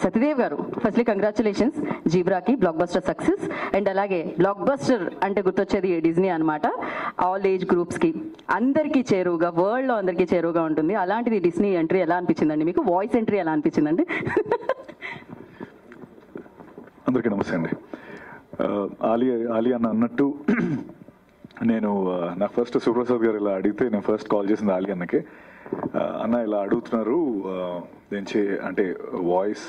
సతీదేవ్ గారు, firstly congratulations జీబ్రాకి blockbuster success. And అలాగే బ్లాక్ బస్టర్ అంటే గుర్తొచ్చేది డిజ్నీ అనమాట. ఆల్ ఏజ్ గ్రూప్స్ కి అందరికీ చేరువుగా, వరల్డ్ లో అందరికీ చేరువుగా ఉంటుంది. అలాంటిది డిజ్నీ ఎంట్రీ ఎలా అనిపించిందండి మీకు? వాయిస్ ఎంట్రీ ఎలా అనిపించిందండి? అందరికీ నమస్తే అండి. ఆలీ అన్న అన్నట్టు నేను నాకు ఫస్ట్ సుప్రసాద్ గారు ఇలా అడిగితే నేను ఫస్ట్ కాల్ చేసింది ఆలీ అన్నకి. అన్న ఇలా అడుగుతున్నారు అంటే వాయిస్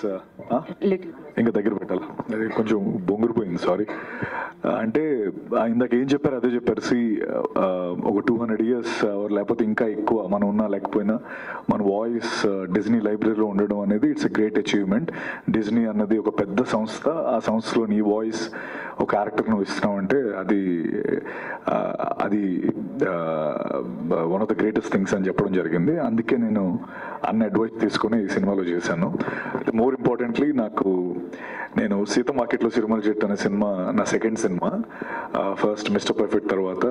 ఇంకా దగ్గర పెట్టాలి, అది కొంచెం బొంగురిపోయింది, సారీ. అంటే ఇందాక ఏం చెప్పారు అదే చెప్పారు. ఒక 200 years లేకపోతే ఇంకా ఎక్కువ మనం ఉన్నా లేకపోయినా మన వాయిస్ డిజ్నీ లైబ్రరీలో ఉండడం అనేది it's a great achievement. Disney అన్నది ఒక పెద్ద సంస్థ, ఆ సంస్థలో నీ వాయిస్ ఒక క్యారెక్టర్ నువ్వు ఇస్తున్నావంటే అది one of the greatest things అని చెప్పడం జరిగింది. అందుకే నేను అన్ని అడ్వైస్ తీసుకొని ఈ సినిమాలో చేశాను. మోర్ ఇంపార్టెంట్లీ నేను సీత మార్కెట్లో సిరిమల చెట్టు అనే సినిమా నా second cinema. First mister perfect తర్వాత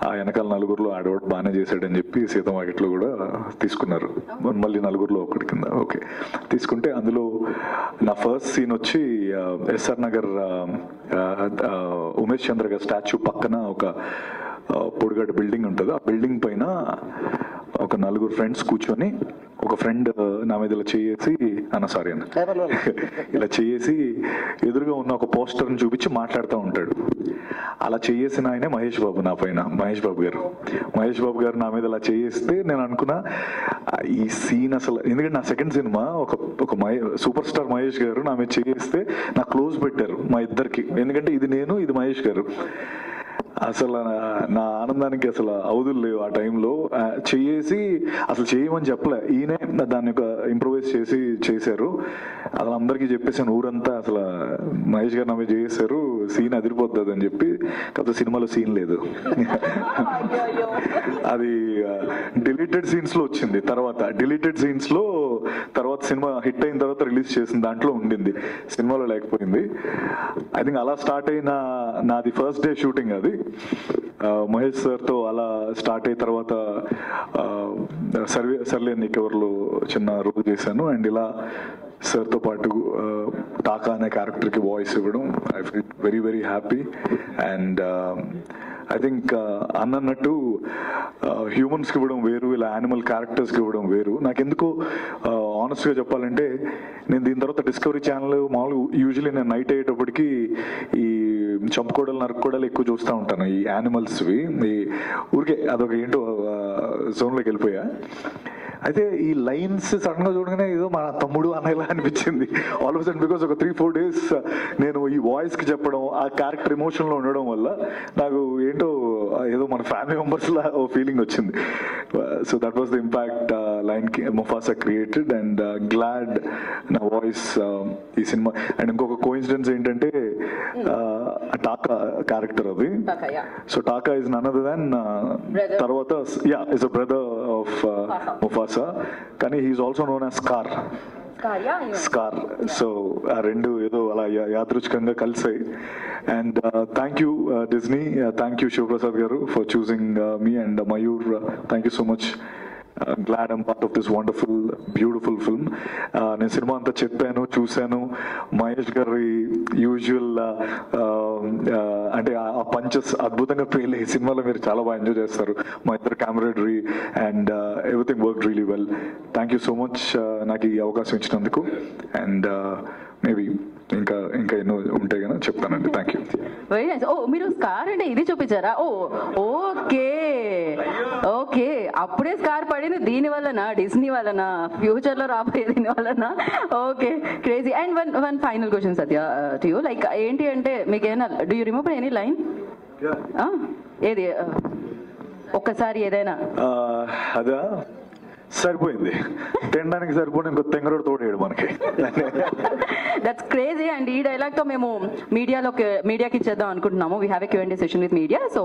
ఆ వెనకాల నలుగురిలో ఆడవాడు బాగానే చేశాడని చెప్పి సీత మార్కెట్లో కూడా తీసుకున్నారు, మళ్ళీ నలుగురిలో ఒకటి కింద ఓకే తీసుకుంటే. అందులో నా ఫస్ట్ సీన్ వచ్చి ఎస్ఆర్ నగర్ ఉమేష్ చంద్ర గారి స్టాచ్యూ పక్కన ఒక పొడిగడ్డ బిల్డింగ్ ఉంటుంది. ఆ బిల్డింగ్ పైన ఒక నలుగురు ఫ్రెండ్స్ కూర్చొని, ఒక ఫ్రెండ్ నా మీద ఇలా చేసి ఇలా చేసి ఎదురుగా ఉన్న ఒక పోస్టర్ని చూపించి మాట్లాడుతూ ఉంటాడు. అలా చేసిన ఆయనే మహేష్ బాబు, నా పైన మహేష్ బాబు గారు నా మీద అలా చేస్తే నేను అనుకున్నా ఈ సీన్ అసలు, ఎందుకంటే నా సెకండ్ సినిమా ఒక సూపర్ స్టార్ మహేష్ గారు నా మీద చేస్తే నా క్లోజ్ పెట్టారు మా ఇద్దరికి, ఎందుకంటే ఇది నేను, ఇది మహేష్ గారు. అసలు నా ఆనందానికి అసలు అవధులు లేవు. ఆ టైంలో చేసి అసలు చేయమని చెప్పలే, ఈయనే దాన్ని ఒక ఇంప్రూవైజ్ చేశారు. అసలు అందరికీ చెప్పేసాను ఊరంతా, అసలు మహేష్ గారు నా మీద చేశారు, సీన్ అదిరిపోతుంది అని చెప్పి. కాకపోతే సినిమాలో సీన్ లేదు, అది డిలీటెడ్ సీన్స్ లో వచ్చింది. డిలీటెడ్ సీన్స్ లో తర్వాత సినిమా హిట్ అయిన తర్వాత రిలీజ్ చేసిన దాంట్లో ఉండింది, సినిమాలో లేకపోయింది. ఐ థింక్ అలా స్టార్ట్ అయిన నాది ఫస్ట్ డే షూటింగ్. అది మహేష్ సార్తో అలా స్టార్ట్ అయిన తర్వాత సర్లే నీకెవర్లో చిన్న రోల్ చేశాను. అండ్ ఇలా సార్తో పాటు టాకా అనే క్యారెక్టర్కి వాయిస్ ఇవ్వడం, I feel very very happy. And I think అన్నట్టు హ్యూమన్స్కి ఇవ్వడం వేరు, ఇలా యానిమల్ క్యారెక్టర్స్కి ఇవ్వడం వేరు. నాకెందుకో ఆనెస్ట్గా చెప్పాలంటే, నేను దీని తర్వాత డిస్కవరీ ఛానల్ మామూలు యూజువల్లీ నేను నైట్ అయ్యేటప్పటికి ఈ చంపుకోవడాలు నరుక్కోవడాలు ఎక్కువ చూస్తూ ఉంటాను, ఈ యానిమల్స్వి. ఈ ఊరికే అదొక ఏంటో జోన్లోకి వెళ్ళిపోయా. అయితే ఈ లైన్స్ సడన్ గా చూడగానే ఏదో మన తమ్ముడు అనేలా అనిపించింది ఆల్ ఆఫ్ సడన్. బికాస్ ఒక 3-4 days నేను ఈ వాయిస్ కి చెప్పడం, ఆ క్యారెక్టర్ ఎమోషన్ లో ఉండడం వల్ల నాకు ఏంటో ఏదో మన ఫ్యామిలీ మెంబర్స్ లా ఓ ఫీలింగ్ వచ్చింది. So that was the impact line Mufasa created. And glad నా వాయిస్ ఈ సినిమా. అండ్ ఇంకొక కోఇన్సిడెన్స్ ఏంటంటే టాకా క్యారెక్టర్ అది. So Taka is none other than తర్వాత is a brother of Mufasa, కానీ he's also known as Scar. So ఆ రెండు ఏదో అలా యాదృచ్ఛికంగా కలిసాయి. And thank you Disney, thank you Shivaprasad గారు for choosing me, and Mayur, thank you so much. Glad I'm part of this wonderful, beautiful film. నేను cinema అంతా చెప్పాను, చూశాను. మహేష్ గారి యూజువల్ అంటే ఆ పంచెస్ అద్భుతంగా ఫెయిల్ అయ్యి సినిమాలో మీరు చాలా బాగా ఎంజాయ్ చేస్తారు. మా ఇద్దరు camaraderie and everything work really well. Thank you so much నాకు ఈ అవకాశం ఇచ్చినందుకు. అండ్ మేబీ ఇంకా ఎన్నో ఉంటాయి కదా చెప్తానండి. Thank you. Very nice. ఓ మీరు స్కార్ అంటే ఇది చూపించారా? ఓ ఓకే ఓకే, అప్పుడే స్కార్ పడింది దీని వలన, డిజ్నీ వలన, ఫ్యూచర్ లో రాబోయే దీని వలన. Okay, crazy. And one final question Satya to you, like ఏంటి అంటే మీకు ఏమైనా do you remember any line? ఏది ఒక్కసారి ఏదైనా? అదా సరిపోయింది, తినడానికి సరిపోయి ఇంకో తెంగరోడు తోడేడు మనకి. That's crazy. అండ్ ఈ డైలాగ్ తో మేము మీడియాకి ఇచ్చేద్దాం అనుకుంటున్నాము. We have a Q&A session with media. So